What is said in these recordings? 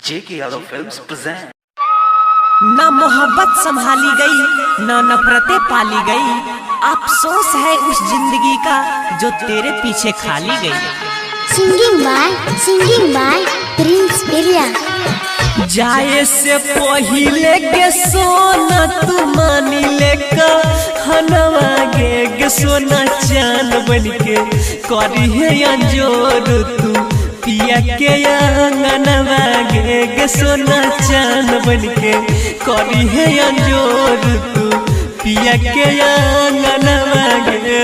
जेके Yadav films present. ना मोहब्बत संभाली गई ना नफरतें पाली गई, अफसोस है उस जिंदगी का जो तेरे पीछे खाली गई। सिंगिंग बाय प्रिंस बिरिया। जाए से पहिले के सोना तू मानी लेका हनवा गे सोना चांद बन के करी है अंजोर तू पिया के अंगनवा गे सोना चांद बन के करी है अंजोर तू पिया के अंगनवा गे।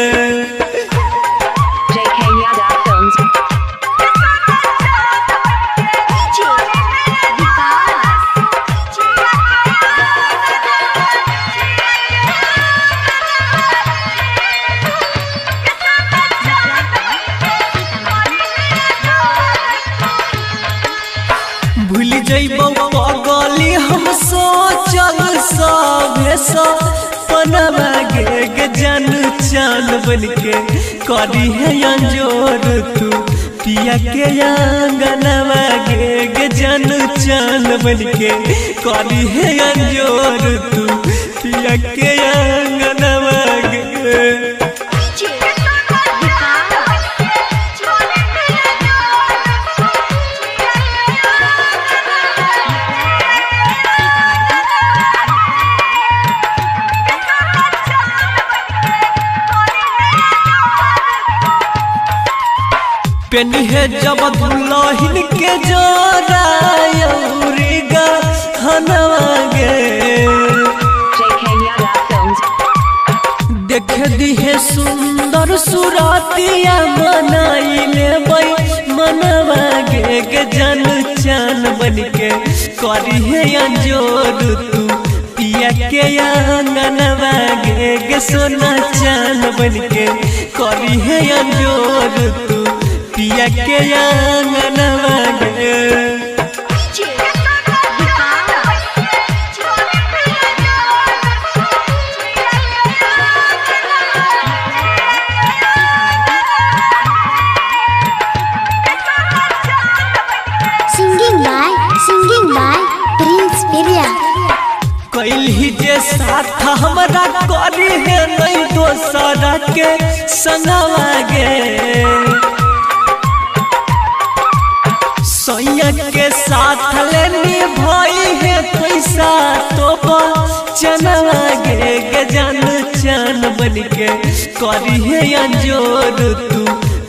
भूल जइबो पगली हम सोचल सभे सपनवा गे जान चांद बन के करी है अंजोर तू पिया के अंगनवा गे जान चांद बन के करी है अंजोर तू पिया के अंगनवा गे। पेनी है जब दुल्हन के जोरा गा हनवा गे देख दी है सुंदर सुरातिया मनाई ले मनवा गे जन चान बन के करी है अंजोर तू पिया के अंगनवा गे सोना चान बन के करी है अंजोर तू पिया के अंगनवा गे। सिंगिंग बाय प्रिंस बिरिया। कैल ही जे साथ हमरा करी है नहीं दोसरा के संगवा गे सैया के साथ लेनी भाई है पैसा तो चनवा गे जान चान बन के करी है अंजोर तू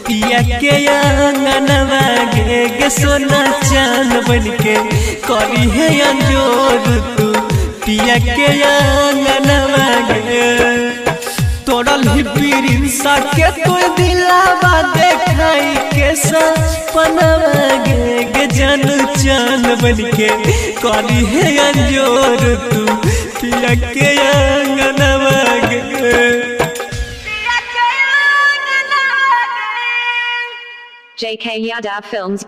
पिया के अंगनवा गे सोना चान बन के करी है अंजोर तू पिया के अंगनवा गे। तोड़ल ही प्रिंसा के तो दिलावा देखाई के सपनवा गे जान चान बन के करी है अंजोर तू पिया के अंगनवा गे। JK Yadav Films